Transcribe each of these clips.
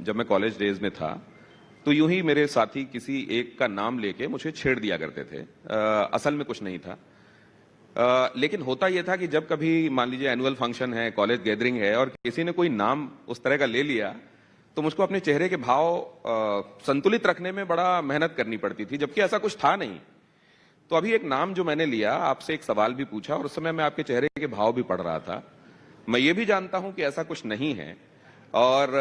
जब मैं college days में था तो यूं ही मेरे साथी किसी एक का नाम लेके मुझे छेड़ दिया करते थे। असल में कुछ नहीं था। लेकिन होता यह था कि जब कभी मान लीजिए एनुअल फंक्शन है, कॉलेज गैदरिंग है और किसी ने कोई नाम उस तरह का ले लिया तो मुझको अपने चेहरे के भाव संतुलित रखने में बड़ा मेहनत करनी पड़ती थी, जबकि ऐसा कुछ था नहीं। तो अभी एक नाम जो मैंने लिया, आपसे एक सवाल भी पूछा और उस समय मैं आपके चेहरे के भाव भी पढ़ रहा था। मैं ये भी जानता हूं कि ऐसा कुछ नहीं है और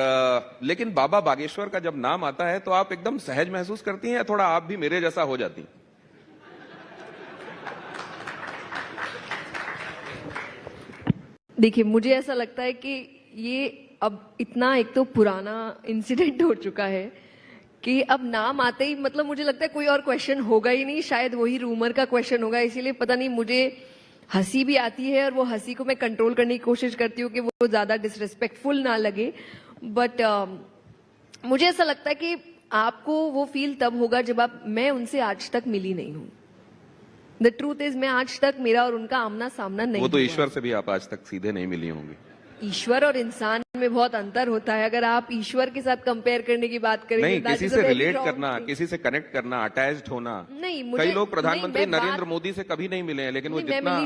लेकिन बाबा बागेश्वर का जब नाम आता है तो आप एकदम सहज महसूस करती हैं या थोड़ा आप भी मेरे जैसा हो जाती हैं? देखिए, मुझे ऐसा लगता है कि ये अब इतना एक तो पुराना इंसिडेंट हो चुका है कि अब नाम आते ही मतलब मुझे लगता है कोई और क्वेश्चन होगा ही नहीं, शायद वही रूमर का क्वेश्चन होगा। इसीलिए पता नहीं, मुझे हंसी भी आती है और वो हंसी को मैं कंट्रोल करने की कोशिश करती हूँ कि वो ज्यादा डिसरिस्पेक्टफुल ना लगे। बट मुझे ऐसा लगता है कि आपको वो फील तब होगा जब मैं उनसे आज तक मिली नहीं हूँ। द ट्रूथ इज, मैं आज तक मेरा और उनका आमना सामना नहीं। वो तो ईश्वर से भी आप आज तक सीधे नहीं मिली होंगी। ईश्वर और इंसान में बहुत अंतर होता है। अगर आप ईश्वर के साथ कंपेयर करने की बात करें, नहीं, किसी से रिलेट करना, किसी से कनेक्ट करना, अटैच्ड होना। नहीं, कई लोग प्रधानमंत्री नरेंद्र मोदी से कभी नहीं मिले हैं, लेकिन वो जितना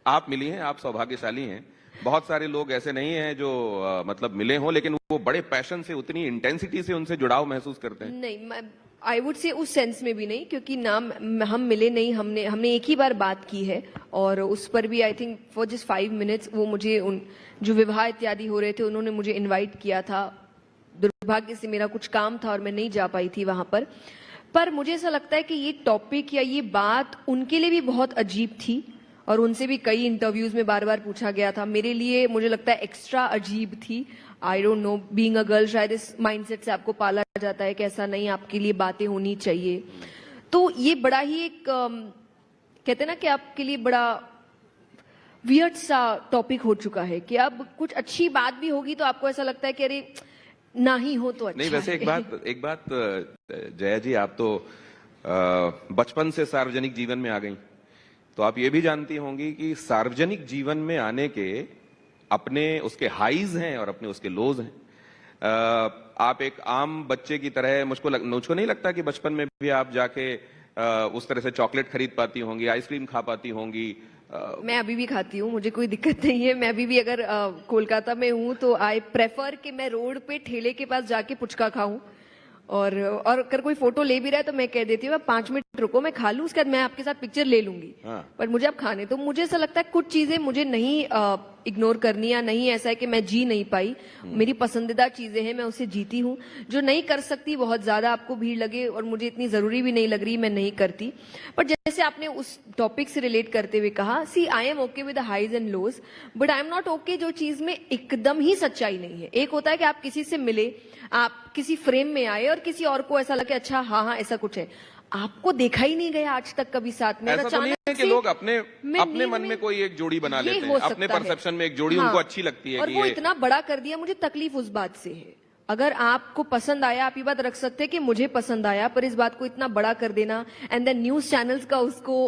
आप मिली हैं, आप सौभाग्यशाली हैं। बहुत सारे लोग ऐसे नहीं हैं जो मतलब मिले हों, लेकिन वो बड़े पैशन से, उतनी इंटेंसिटी से उनसे जुड़ाव महसूस करते हैं। नहीं, आई वुड से उस सेंस में भी नहीं, क्योंकि नाम हम मिले नहीं, हमने एक ही बार बात की है और उस पर भी I think for just 5 minutes वो मुझे उन जो विवाह इत्यादि हो रहे थे उन्होंने मुझे इनवाइट किया था। दुर्भाग्य से मेरा कुछ काम था और मैं नहीं जा पाई थी वहां पर मुझे ऐसा लगता है कि ये टॉपिक या ये बात उनके लिए भी बहुत अजीब थी और उनसे भी कई इंटरव्यूज में बार बार पूछा गया था। मेरे लिए मुझे लगता है एक्स्ट्रा अजीब थी। I don't know, being a girl शायद इस माइंडसेट से आपको पाला जाता है कि ऐसा नहीं, आपके लिए बातें होनी चाहिए। तो ये बड़ा ही एक कहते हैं ना कि आपके लिए बड़ा वियर्ड सा टॉपिक हो चुका है कि अब कुछ अच्छी बात भी होगी तो आपको ऐसा लगता है कि अरे ना ही हो तो अच्छा। नहीं, वैसे एक बात जया जी, आप तो बचपन से सार्वजनिक जीवन में आ गई, तो आप ये भी जानती होंगी कि सार्वजनिक जीवन में आने के अपने उसके हाईज हैं और अपने उसके लोज हैं। आप एक आम बच्चे की तरह, मुझको नहीं लगता कि बचपन में भी आप जाके उस तरह से चॉकलेट खरीद पाती होंगी, आइसक्रीम खा पाती होंगी। मैं अभी भी खाती हूँ, मुझे कोई दिक्कत नहीं है। मैं अभी भी अगर कोलकाता में हूँ तो आई प्रेफर कि मैं रोड पे ठेले के पास जाके पुचका खाऊं और अगर कोई फोटो ले भी रहा है तो मैं कह देती हूँ 5 मिनट रुको, मैं खा लूं, उसके बाद मैं आपके साथ पिक्चर ले लूंगी। पर मुझे अब खाने, तो मुझे ऐसा लगता है कुछ चीजें मुझे नहीं इग्नोर करनी, या नहीं ऐसा है कि मैं जी नहीं पाई। मेरी पसंदीदा चीजें हैं, मैं उसे जीती हूँ। जो नहीं कर सकती, बहुत ज्यादा आपको भीड़ लगे और मुझे इतनी जरूरी भी नहीं लग रही, मैं नहीं करती। पर जैसे आपने उस टॉपिक से रिलेट करते हुए कहा, see I am okay with the highs and lows, but I am not okay जो चीज में एकदम ही सच्चाई नहीं है। एक होता है कि आप किसी से मिले, आप किसी फ्रेम में आए और किसी और को ऐसा लगे अच्छा हाँ ऐसा कुछ है, आपको देखा ही नहीं गया आज तक कभी साथ में। ऐसा तो नहीं है कि लोग अपने मन में कोई एक जोड़ी बना लेते हैं, अपने परसेप्शन में एक जोड़ी उनको अच्छी लगती है और वो इतना बड़ा कर दिया। मुझे तकलीफ उस बात से है। अगर आपको पसंद आया, आप ये बात रख सकते हैं कि मुझे पसंद आया, पर इस बात को इतना बड़ा कर देना एंड देन न्यूज चैनल्स का उसको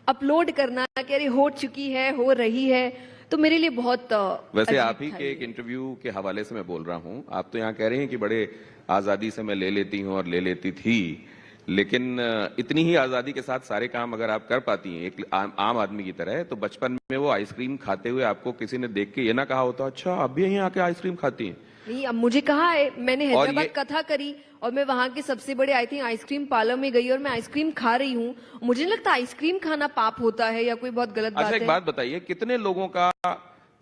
अपलोड करना कि अरे हो चुकी है, हो रही है, तो मेरे लिए बहुत वैसे आप ही के एक इंटरव्यू के हवाले से मैं बोल रहा हूं। आप तो यहाँ कह रहे हैं कि बड़े आजादी से मैं ले लेती हूँ और ले लेती थी, लेकिन इतनी ही आजादी के साथ सारे काम अगर आप कर पाती हैं एक आम आदमी की तरह, तो बचपन में वो आइसक्रीम खाते हुए आपको किसी ने देख के ये ना कहा होता अच्छा आप भी यहीं आके आइसक्रीम खाती हैं? नहीं, अब मुझे कहा है, मैंने हैदराबाद कथा करी और मैं वहां के सबसे बड़े आई थिंक आइसक्रीम पार्लर में गई और मैं आइसक्रीम खा रही हूँ। मुझे नहीं लगता आइसक्रीम खाना पाप होता है या कोई बहुत गलत बात है। अच्छा, एक बात बताइए, कितने लोगों का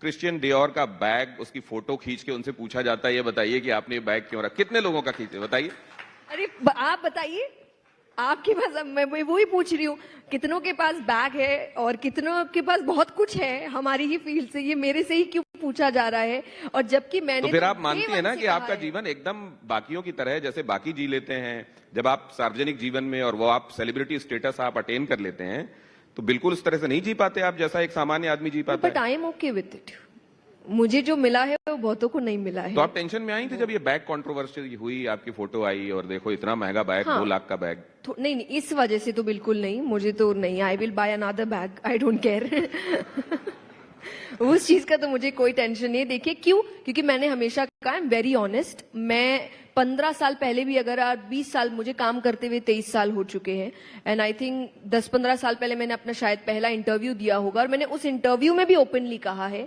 क्रिश्चियन डियोर का बैग, उसकी फोटो खींच के उनसे पूछा जाता है ये बताइए कि आपने बैग क्यों रखा? कितने लोगों का खींचे बताइए? अरे आप बताइए, आपके पास, मैं वो ही पूछ रही हूँ, कितनों के पास बैग है और कितनों के पास बहुत कुछ है हमारी ही फील्ड से, ये मेरे से ही क्यों पूछा जा रहा है? और जबकि मैंने तो फिर आप मानती है ना कि आपका जीवन एकदम बाकियों की तरह जैसे बाकी जी लेते हैं, जब आप सार्वजनिक जीवन में और वो आप सेलिब्रिटी स्टेटस आप अटेन कर लेते हैं तो बिल्कुल उस तरह से नहीं जी पाते आप जैसा एक सामान्य आदमी जी पाता है। But I am okay with it. मुझे जो मिला है वो बहुतों को नहीं मिला है। तो आप टेंशन में आई थी जब ये बैग कंट्रोवर्सी हुई, आपकी फोटो आई और देखो इतना महंगा बैग, 2 लाख का बैग? नहीं, इस वजह से तो बिल्कुल नहीं, मुझे तो नहीं। I will by another bag, I don't care. उस चीज का तो मुझे कोई टेंशन नहीं है। देखिए क्यों, क्योंकि मैंने हमेशा कहा आई एम वेरी ऑनेस्ट। मैं 15 साल पहले भी अगर आज 20 साल मुझे काम करते हुए 23 साल हो चुके हैं, एंड आई थिंक 10-15 साल पहले मैंने अपना शायद पहला इंटरव्यू दिया होगा और मैंने उस इंटरव्यू में भी ओपनली कहा है